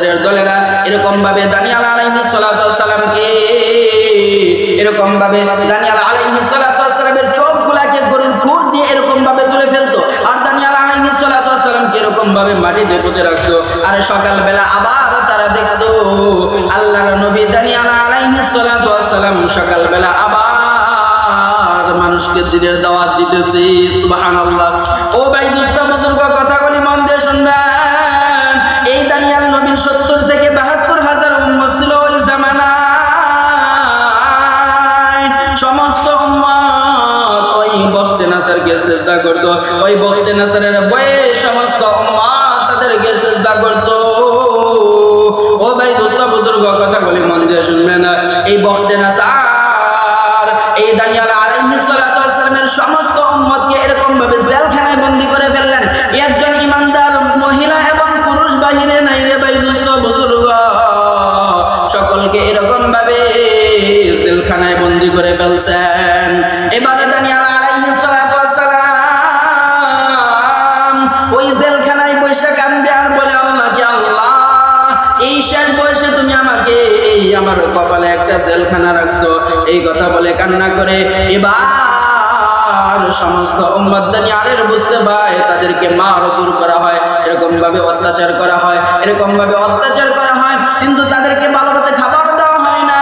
কাউসারের দলেরা এরকম ভাবে দানিয়াল আলাইহিস সালাতু ওয়াস সালামকে এরকম ভাবে দানিয়াল আলাইহিস সালাতু ওয়াস সালামের চোখগুলোকে গরুর খুর দিয়ে এরকম ভাবে তুলে ফেলতো আর দানিয়াল আলাইহিস সালাতু ওয়াস সালামকে এরকম ভাবে মাটিতে পুঁতে রাখতো আর সকালবেলা আবার তারা দেখতো আল্লাহর নবী দানিয়াল আলাইহিস সালাতু ওয়াস সালাম সকালবেলা আবার মানুষকে দিনের দাওয়াত দিতেছে সুবহানাল্লাহ। ও ভাই দোস্ত বুজুর্গ কথাগুলি মন দিয়ে শুনবেন। এই দানিয়াল নবীর 70 থেকে 72,000 উম্মত ছিল ওই জামানায়। সমস্ত উম্মত ওই বখতে নাসারকে সিজদা করত, ওই বখতে নাসারের ভয়ে সমস্ত উম্মত তাদেরকে সিজদা করত। ও ভাই দোস্ত বুজুর্গ কথাগুলি মন দিয়ে শুনবেন। এই বখতে নাসার এই দানিয়াল আলাইহিস সালাতু ওয়াস সালামের সমস্ত উম্মতকে এরকম ভাবে জেলখানায় বন্দী করে ফেললেন। একজন ইমানদার মহিলা এবং পুরুষ বাহিরে নাই রে ভাই দোস্ত বুজুর্গ, সকলকে এরকম ভাবে জেলখানায় বন্দী করে ফেলছেন। এবারে দানিয়াল আলাইহিস সালাতু ওয়াস সালাম ওই জেলখানায় বসে কান্দে আর বলে আল্লাহকে, আল্লাহ এই শেষ বয়সে তুমি আমাকে এই আমার কপালে একটা জেলখানা রাখছো, এই কথা বলে কান্না করে এবার সমস্ত উম্মত দানিয়ালের বুঝতে পায় তাদেরকে মারধর করা হয়, এরকম ভাবে অত্যাচার করা হয়, এরকম ভাবে অত্যাচার করা হয়, কিন্তু তাদেরকে ভালোভাবে খাবার দেওয়া হয় না।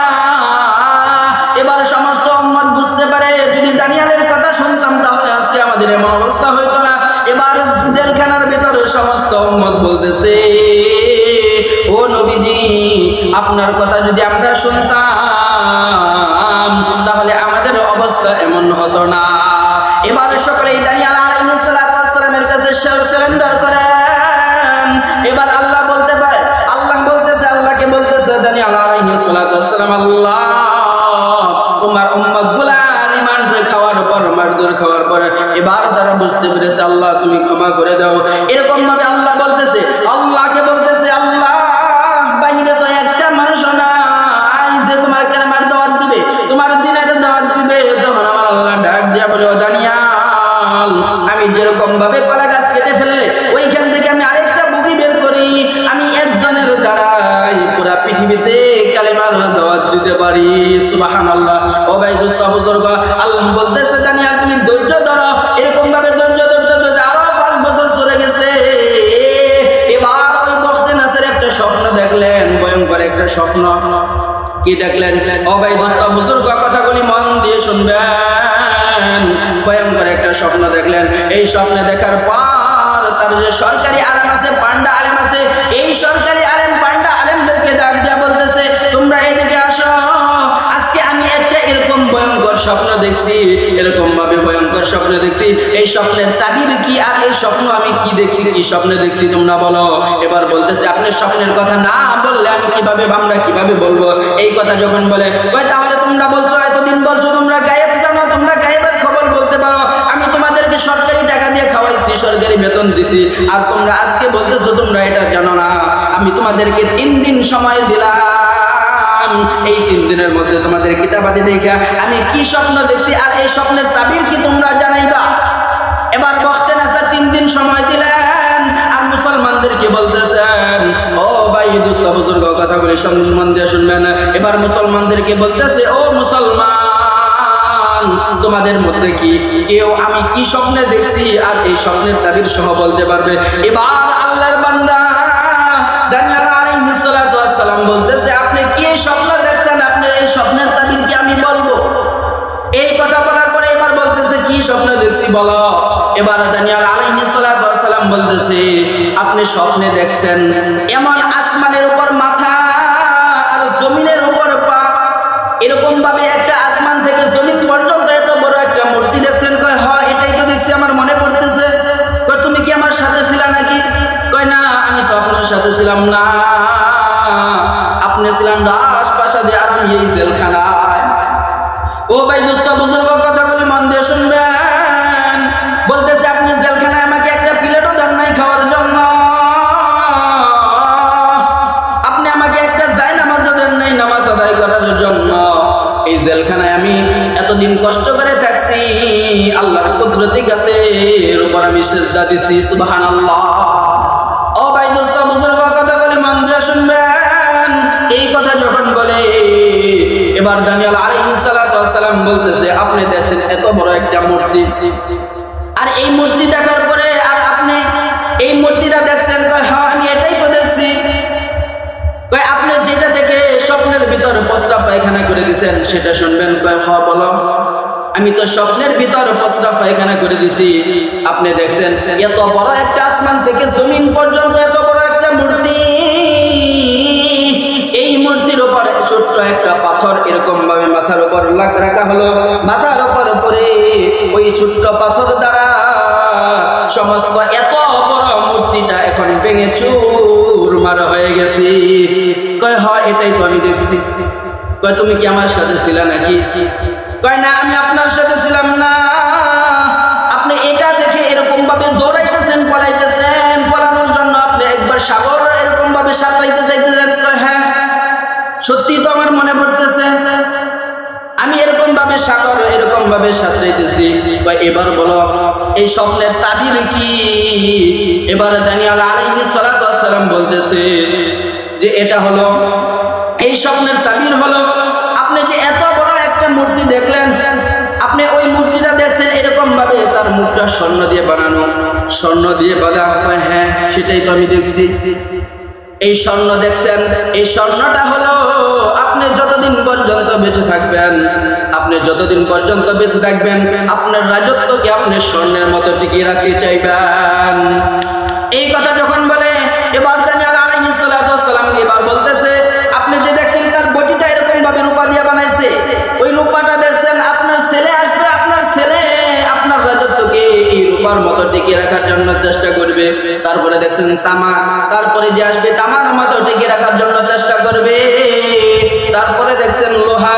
এবার সমস্ত উম্মত বুঝতে পারে যদি দানিয়ালের কথা শুনতাম তাহলে আজকে আমাদের এমন অবস্থা হইতো না। এবার জেলখানার ভিতরে সমস্ত উম্মত বলতেছে, ও নবীজি আপনার কথা যদি আমরা শুনতাম তাহলে আমাদের অবস্থা এমন হতো না। এবারে সকলে দানিয়াল আলাইহিস সালাতু ওয়াস সালামের কাছে সারেন্ডার করেন। এবার আল্লাহ বলতে পারে, আল্লাহ বলতেছে, আল্লাহকে বলতেছে দানিয়াল আলাইহিস সালাতু ওয়াস সালাম, আল্লাহ তোমার উম্মতগুলা রিমান্ডে খাওয়ার পর মারধর খাওয়ার পরে এবার তারা বুঝতে পেরেছে, আল্লাহ তুমি ক্ষমা করে দাও। এরকম ভাবে আল্লাহ বলতেছে, আল্লাহকে বলতেছে, আল্লাহ বাইরে তো একটা মানুষ নাই যে তোমার কালেমার দাওয়াত দিবে, তোমার দিনের দাওয়াত দিবে। তখন আমার আল্লাহ ডাক দিয়া বলে, ও দানিয়াল আমি যেরকম ভাবে কলা গাছ কেটে ফেললে ওইখান থেকে আমি আরেকটা বুগি বের করি, আমি একজনের দ্বারাই পুরা পৃথিবীতে কালেমার দাওয়াত দিতে পারি। সুবহানাল্লাহ। ও ভাই দোস্ত বুজুর্গ আল্লাহ বলতেছে, দানিয়াল তুমি ধৈর্য ধরো। এরকম ভাবে ধৈর্য ধরতে ধরতে আরো 5 বছর চলে গেছে। এবার ওই বখতে নাসের একটা স্বপ্ন দেখলেন, ভয়ঙ্কর একটা স্বপ্ন। কি দেখলেন? ও ভাই দোস্ত বুজুর্গ কথাগুলি মন দিয়ে শুনবেন। ভয়ঙ্কর একটা স্বপ্ন দেখলেন। এই স্বপ্ন দেখার পর তার যে সরকারি আলেম আছে, পান্ডা আলেম আছে, এই সরকারি আলেম পান্ডা আলেমদেরকে ডাক দিয়া বলতেছে, তোমরা এদিকে আসো, আজকে আমি একটা এরকম ভয়ঙ্কর স্বপ্ন দেখছি, এরকম ভাবে ভয়ঙ্কর স্বপ্ন দেখছি। এই স্বপ্নের তাবির কি আর এই স্বপ্ন আমি কি দেখছি, কি স্বপ্ন দেখছি তোমরা বলো। এবার বলতেছে, আপনি স্বপ্নের কথা না বললে আমি কিভাবে, আমরা কিভাবে বলবো? এই কথা যখন বলে, তাহলে তোমরা বলছো এতদিন বলছো তোমরা গায়েব জানো, তোমরা গায়েবের খবর বলতে পারো, আমি তোমাদেরকে সরকারি টাকা দিয়ে খাওয়াইছি, সরকারি বেতন দিছি, আর তোমরা আজকে বলতেছো তোমরা এটা জানো না। আমি তোমাদেরকে 3 দিন সময় দিলাম, এই 3 দিনের মধ্যে তোমাদের কিতাবাদি দেখা আমি কি স্বপ্ন দেখছি আর এই স্বপ্নের তাবির কি তোমরা জানাইবা। এবার বখতে নাসার 3 দিন সময় দিলেন আর মুসলমানদেরকে বলতেছেন, ও ভাই দোস্ত বুজুর্গ কথাগুলি সম্মান দিয়ে শুনবেন। এবার মুসলমানদেরকে বলতেছে, ও মুসলমান তোমাদের মধ্যে কি কেউ আমি কি স্বপ্নে দেখছি আর এই স্বপ্নের তাবির সহ বলতে পারবে? এবার আল্লাহর বান্দা দানিয়াল আলাইহিস সালাতু ওয়াস সালাম বলতেছে, আপনি কি স্বপ্ন দেখছেন, আপনি এই স্বপ্নের তাবির কি আমি বলবো? এই কথা বলার পরে এবার বলতেছে, কি স্বপ্ন দেখছি বলো। এবার দানিয়াল আলাইহিস সালাতু ওয়াস সালাম বলতেছে, আপনি স্বপ্নে দেখছেন এমন আসমানের উপর মাথা আর জমিনের উপর পা, এরকম ভাবে একটা আসমান থেকে জমিন পর্যন্ত এত বড় একটা মূর্তি দেখছেন। কয় হয়, এটাই তো দেখছি, আমার মনে পড়তেছে। কয় তুমি কি আমার সাথে ছিলা নাকি? কয় না, আমি তো আপনার সাথে ছিলাম না, আপনি ছিলেন রাজপ্রাসাদে আর আমি এই জেলখানায়। ও ভাই দোস্ত বুজুর্গ কথাগুলি মন দিয়ে শুনবেন। বলতেছে, আপনি জেলখানায় আমাকে একটা প্লেটও দেন নাই খাওয়ার জন্য, আপনি আমাকে একটা জায়নামাজও দেন নাই নামাজ আদায় করার জন্য। এই জেলখানায় আমি এতদিন কষ্ট করে থাকছি, আল্লাহর কুদরতি গাছের উপর আমি সিজদা দিছি। সুবহানাল্লাহ। ও ভাই দোস্ত বুজুর্গ কথাগুলি মন দিয়ে শুনবেন। এবার দানিয়েল আলাইহিস সালাম বলতেছে, আপনি দেখছেন এত বড় একটা মূর্তি, আর এই মূর্তি দেখার পরে আর আপনি এই মূর্তিটা দেখছেন? কয় হ্যাঁ আমি এটাই তো দেখছি। কয় আপনি যেটা দেখে স্বপ্নের ভিতর প্রস্রাব পায়খানা করে দিয়েছেন সেটা শুনবেন? কয় হ্যাঁ বলো। আমি তো স্বপ্নের ভিতর প্রস্রাব পায়খানা করে দিছি। আপনি দেখছেন এত বড় একটা আসমান থেকে জমিন পর্যন্ত এত বড় একটা মূর্তি, এই মূর্তির উপরে ছোট্ট একটা পাথর এরকম ভাবে মাথার উপর রাখা হলো। মাথার উপর পরে ওই ছোট্ট পাথর দ্বারা সমস্ত এত বড় মূর্তিটা এখন ভেঙে চুরমার হয়ে গেছে। কয় হয় এটাই তো আমি দেখছি। কয় তুমি কি আমার সাথে ছিলা নাকি? কয় না আমি আপনার সাথে ছিলাম না। আপনি এটা দেখে এরকম ভাবে দৌড়াইতেছেন, পলাইতেছেন, পলানোর জন্য আপনি একবার সাগর এরকম ভাবে সাঁতরাইতে চাইতেছেন। কয় হ্যাঁ সত্যি তো আমার মনে পড়তেছে, আমি এরকম ভাবে সাগর এরকম ভাবে সাঁতরাইতেছি। এবার বলো এই স্বপ্নের তাবির কি? এবার দানিয়েল আলাইহিস সালাম বলতেছে যে এটা হলো, এই স্বপ্নের তাবির হলো আপনি যে এত বড় একটা মূর্তি দেখলেন, আপনি ওই মূর্তিটা দেখছেন এরকম ভাবে তার মুখটা স্বর্ণ দিয়ে বানানো, স্বর্ণ দিয়ে বাঁধা। হ্যাঁ সেটাই তো আমি দেখছি। এই স্বর্ণ দেখছেন, এই স্বর্ণটা হলো আপনি যতদিন পর্যন্ত বেঁচে থাকবেন, আপনি যতদিন পর্যন্ত বেঁচে থাকবেন আপনার রাজত্বকে আপনি স্বর্ণের মতো টিকিয়ে রাখতে চাইবেন। এই কথা যখন বলে এবার দানিয়েল আলাইহিস সালাম এবার বলতেছে, আপনি যে দেখছেন তার বডিটা এরকম ভাবে রূপা দিয়ে বানাইছে, ওই রূপাটা দেখছেন আপনার ছেলে আসবে, আপনার ছেলে আপনার রাজত্বকে এই রূপার মতো টিকিয়ে রাখার জন্য চেষ্টা করবে। তারপরে দেখছেন তামা, তারপরে যে আসবে তামার মতো টিকিয়ে রাখার জন্য চেষ্টা করবে। তারপরে দেখছেন লোহা,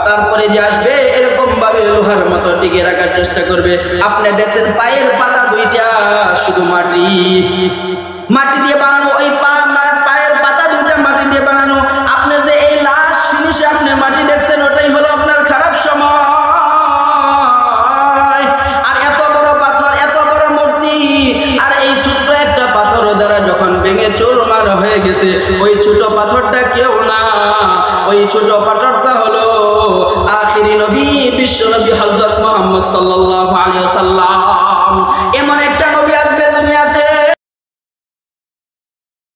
তারপরে যে আসবে এরকম ভাবে লোহার মতো টিকিয়ে রাখার চেষ্টা করবে। আপনি দেখছেন পায়ের পাতা দুইটা শুধু মাটি, মাটি দিয়ে বানানো, ওই পায়ের পাতা দুইটা মাটি দিয়ে বানানো। আপনি যে এই লাস্ট ফিনিশে আপনি মাটি দেখছেন ওটাই হলো আপনার খারাপ সময়। আর এত বড় পাথর, এত বড় মূর্তি, আর এই ছোট্ট একটা পাথর দ্বারা যখন ভেঙে চুরমার হয়ে গেছে, ওই ছোট পাথরটা কেউ না, ওই ছোট পাথরটা হলো আখিরি নবী, বিশ্ব নবী হযরত মুহাম্মদ সাল্লাল্লাহু আলাইহি ওয়াসাল্লাম। এমন